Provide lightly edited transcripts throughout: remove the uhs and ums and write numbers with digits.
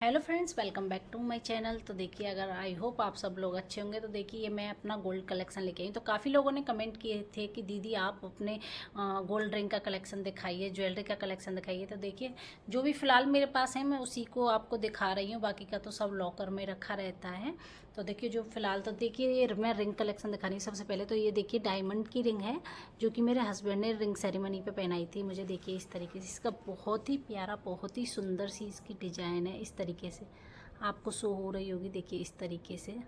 Hello friends, welcome back to my channel. तो देखिए, अगर आई होप आप सब लोग अच्छे होंगे। तो देखिए, ये मैं अपना गोल्ड कलेक्शन लेके आई। तो काफ़ी लोगों ने कमेंट किए थे कि दीदी आप अपने गोल्ड रिंग का कलेक्शन दिखाइए, ज्वेलरी का कलेक्शन दिखाइए। तो देखिए, जो भी फ़िलहाल मेरे पास है मैं उसी को आपको दिखा रही हूँ, बाकी का तो सब लॉकर में रखा रहता है। तो देखिए, जो फ़िलहाल तो देखिए ये मैं रिंग कलेक्शन दिखा रही हूँ। सबसे पहले तो ये देखिए डायमंड की रिंग है, जो कि मेरे हस्बैंड ने रिंग सेरेमनी पे पहनाई थी मुझे। देखिए इस तरीके से इसका बहुत ही प्यारा, बहुत ही सुंदर सी इसकी डिज़ाइन है। इस तरीके से आपको शो हो रही होगी, देखिए इस तरीके से।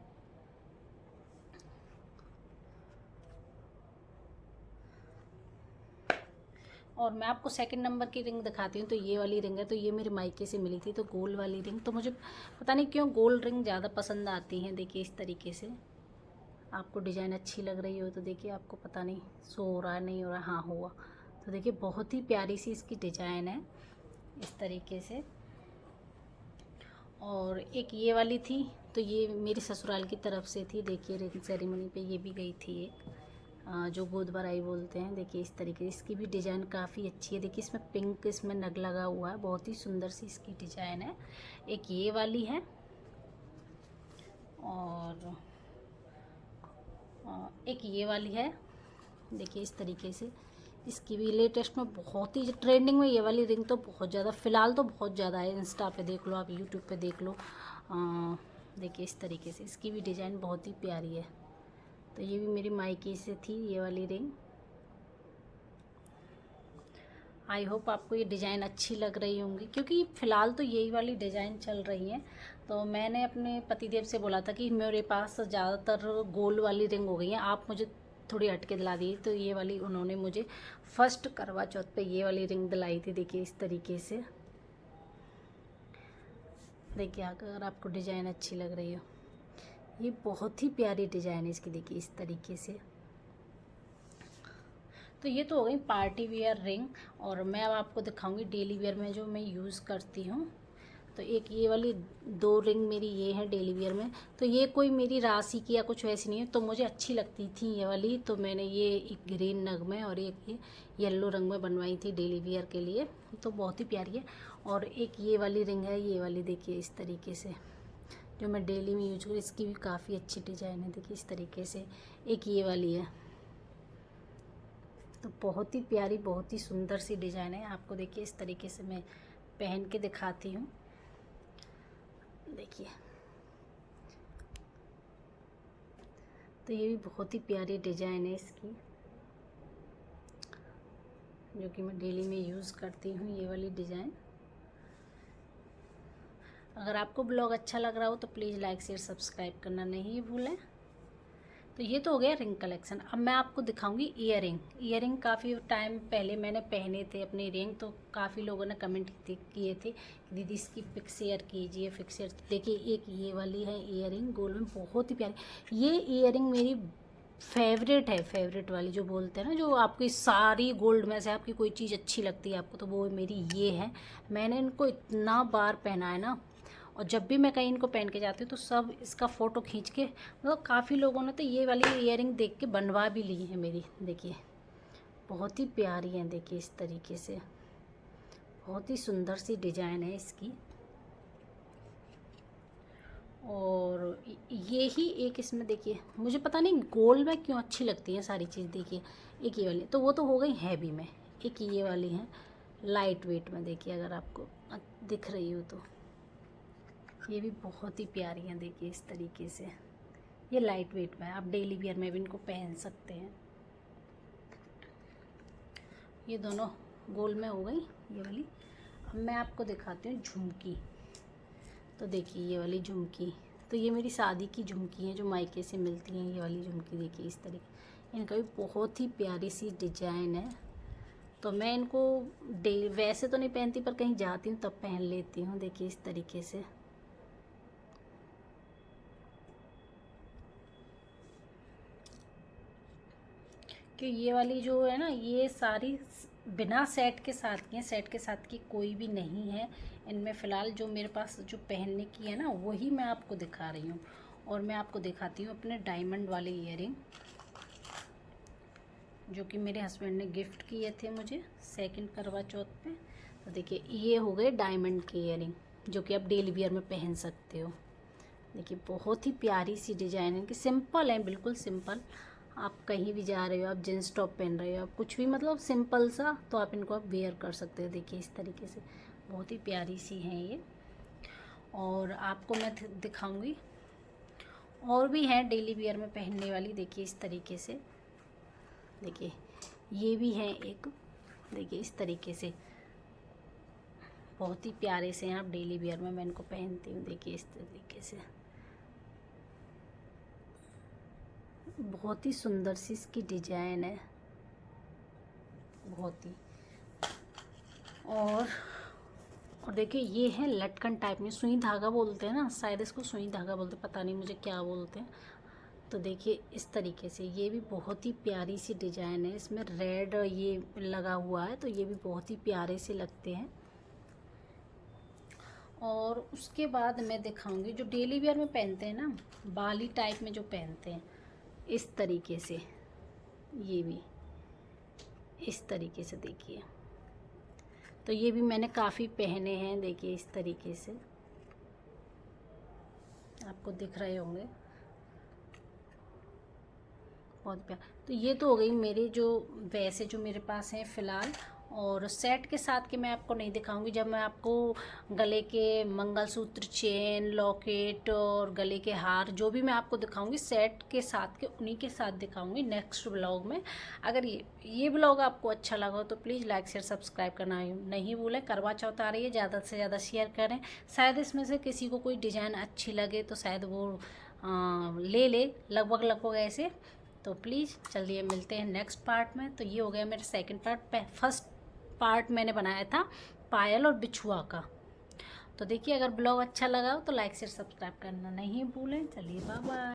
और मैं आपको सेकंड नंबर की रिंग दिखाती हूँ। तो ये वाली रिंग है, तो ये मेरे मायके से मिली थी। तो गोल्ड वाली रिंग, तो मुझे पता नहीं क्यों गोल्ड रिंग ज़्यादा पसंद आती हैं। देखिए इस तरीके से आपको डिज़ाइन अच्छी लग रही हो तो देखिए, आपको पता नहीं शो हो रहा है नहीं हो रहा, हाँ हुआ। तो देखिए बहुत ही प्यारी सी इसकी डिज़ाइन है इस तरीके से। और एक ये वाली थी, तो ये मेरी ससुराल की तरफ से थी। देखिए रिंग सेरेमनी पे ये भी गई थी एक, जो गोद भराई बोलते हैं। देखिए इस तरीके, इसकी भी डिज़ाइन काफ़ी अच्छी है। देखिए इसमें पिंक इसमें नग लगा हुआ है, बहुत ही सुंदर सी इसकी डिज़ाइन है। एक ये वाली है, और एक ये वाली है। देखिए इस तरीके से इसकी भी लेटेस्ट में बहुत ही ट्रेंडिंग में ये वाली रिंग तो बहुत ज़्यादा, फ़िलहाल तो बहुत ज़्यादा है। इंस्टा पे देख लो, आप यूट्यूब पे देख लो। देखिए इस तरीके से इसकी भी डिज़ाइन बहुत ही प्यारी है। तो ये भी मेरी मायके से थी ये वाली रिंग। आई होप आपको ये डिज़ाइन अच्छी लग रही होंगी, क्योंकि फ़िलहाल तो यही वाली डिज़ाइन चल रही है। तो मैंने अपने पतिदेव से बोला था कि मेरे पास ज़्यादातर गोल्ड वाली रिंग हो गई है, आप मुझे थोड़ी हटके दिला दी। तो ये वाली उन्होंने मुझे फर्स्ट करवा चौथ पे ये वाली रिंग दिलाई थी। देखिए इस तरीके से, देखिए अगर आपको डिज़ाइन अच्छी लग रही हो, ये बहुत ही प्यारी डिज़ाइन है इसकी। देखिए इस तरीके से। तो ये तो हो गई पार्टी वेयर रिंग। और मैं अब आपको दिखाऊंगी डेली वेयर में जो मैं यूज़ करती हूँ। तो एक ये वाली दो रिंग मेरी ये है डेली वेयर में। तो ये कोई मेरी राशि की या कुछ वैसी नहीं है, तो मुझे अच्छी लगती थी ये वाली। तो मैंने ये एक ग्रीन नग में और एक ये येलो रंग में बनवाई थी डेली वेयर के लिए। तो बहुत ही प्यारी है। और एक ये वाली रिंग है, ये वाली देखिए इस तरीके से, जो मैं डेली में यूज करूँ। इसकी भी काफ़ी अच्छी डिज़ाइन है, देखिए इस तरीके से। एक ये वाली है, तो बहुत ही प्यारी, बहुत ही सुंदर सी डिज़ाइन है। आपको देखिए इस तरीके से मैं पहन के दिखाती हूँ। देखिए, तो ये भी बहुत ही प्यारी डिज़ाइन है इसकी, जो कि मैं डेली में यूज़ करती हूँ ये वाली डिज़ाइन। अगर आपको ब्लॉग अच्छा लग रहा हो तो प्लीज़ लाइक शेयर सब्सक्राइब करना नहीं भूलें। तो ये तो हो गया रिंग कलेक्शन। अब मैं आपको दिखाऊंगी ईयरिंग। ईयरिंग काफ़ी टाइम पहले मैंने पहने थे अपने रिंग, तो काफ़ी लोगों ने कमेंट किए थे कि दीदी इसकी पिक शेयर कीजिए, पिक शेयर। देखिए एक ये वाली है ईयरिंग गोल्ड में, बहुत ही प्यारी। ये ईयरिंग मेरी फेवरेट है, फेवरेट वाली जो बोलते हैं ना, जो आपकी सारी गोल्ड में से आपकी कोई चीज़ अच्छी लगती है आपको, तो वो मेरी ये है। मैंने इनको इतना बार पहना है ना, और जब भी मैं कहीं इनको पहन के जाती हूँ तो सब इसका फ़ोटो खींच के, मतलब काफ़ी लोगों ने तो ये वाली इयररिंग देख के बनवा भी ली है मेरी। देखिए बहुत ही प्यारी है, देखिए इस तरीके से, बहुत ही सुंदर सी डिज़ाइन है इसकी। और ये ही एक इसमें देखिए, मुझे पता नहीं गोल्ड में क्यों अच्छी लगती है सारी चीज़। देखिए एक ये वाली, तो वो तो हो गई हैवी में। एक ये वाली है लाइट वेट में, देखिए अगर आपको दिख रही हो तो ये भी बहुत ही प्यारी हैं। देखिए इस तरीके से, ये लाइट वेट में है, आप डेली वियर में भी इनको पहन सकते हैं। ये दोनों गोल में हो गई ये वाली। अब मैं आपको दिखाती हूँ झुमकी। तो देखिए ये वाली झुमकी, तो ये मेरी शादी की झुमकी है जो मायके से मिलती हैं। ये वाली झुमकी देखिए इस तरीके, इनका भी बहुत ही प्यारी सी डिजाइन है। तो मैं इनको वैसे तो नहीं पहनती, पर कहीं जाती हूँ तब पहन लेती हूँ। देखिए इस तरीके से। कि ये वाली जो है ना, ये सारी बिना सेट के साथ की हैं, सेट के साथ की कोई भी नहीं है इनमें। फ़िलहाल जो मेरे पास जो पहनने की है ना, वही मैं आपको दिखा रही हूँ। और मैं आपको दिखाती हूँ अपने डायमंड वाले ईयरिंग, जो कि मेरे हस्बैंड ने गिफ्ट किए थे मुझे सेकंड करवा चौथ पे। तो देखिए ये हो गए डायमंड के ईयरिंग। जो कि आप डेली वियर में पहन सकते हो। देखिए बहुत ही प्यारी सी डिज़ाइन है, कि सिंपल है, बिल्कुल सिंपल। आप कहीं भी जा रहे हो, आप जींस टॉप पहन रहे हो, आप कुछ भी मतलब सिंपल सा, तो आप इनको आप वेयर कर सकते हो। देखिए इस तरीके से बहुत ही प्यारी सी हैं ये। और आपको मैं दिखाऊंगी और भी हैं डेली वियर में पहनने वाली। देखिए इस तरीके से, देखिए ये भी हैं एक, देखिए इस तरीके से बहुत ही प्यारे से हैं। आप डेली वियर में मैं इनको पहनती हूँ। देखिए इस तरीके से बहुत ही सुंदर सी इसकी डिजाइन है, बहुत ही। और देखिए ये है लटकन टाइप में, सुई धागा बोलते हैं ना, शायद इसको सुई धागा बोलते हैं, पता नहीं मुझे क्या बोलते हैं। तो देखिए इस तरीके से ये भी बहुत ही प्यारी सी डिजाइन है। इसमें रेड ये लगा हुआ है, तो ये भी बहुत ही प्यारे से लगते हैं। और उसके बाद मैं दिखाऊंगी जो डेली वेयर में पहनते हैं ना, बाली टाइप में जो पहनते हैं इस तरीके से, ये भी इस तरीके से देखिए। तो ये भी मैंने काफ़ी पहने हैं। देखिए इस तरीके से आपको दिख रहे होंगे, बहुत प्यार। तो ये तो हो गई मेरी जो वैसे जो मेरे पास हैं फ़िलहाल। और सेट के साथ के मैं आपको नहीं दिखाऊंगी, जब मैं आपको गले के मंगलसूत्र, चेन, लॉकेट और गले के हार जो भी मैं आपको दिखाऊंगी सेट के साथ के, उन्हीं के साथ दिखाऊंगी नेक्स्ट व्लॉग में। अगर ये व्लॉग आपको अच्छा लगा हो तो प्लीज़ लाइक शेयर सब्सक्राइब करना नहीं भूलें। करवा चौथ आ रही है, ज़्यादा से ज़्यादा शेयर करें। शायद इसमें से किसी को कोई डिज़ाइन अच्छी लगे तो शायद वो ले लगभग ऐसे। तो प्लीज़ चलिए मिलते हैं नेक्स्ट पार्ट में। तो ये हो गया मेरा सेकंड पार्ट। फर्स्ट पार्ट मैंने बनाया था पायल और बिछुआ का। तो देखिए अगर ब्लॉग अच्छा लगा हो तो लाइक शेयर सब्सक्राइब करना नहीं भूलें। चलिए बाय बाय।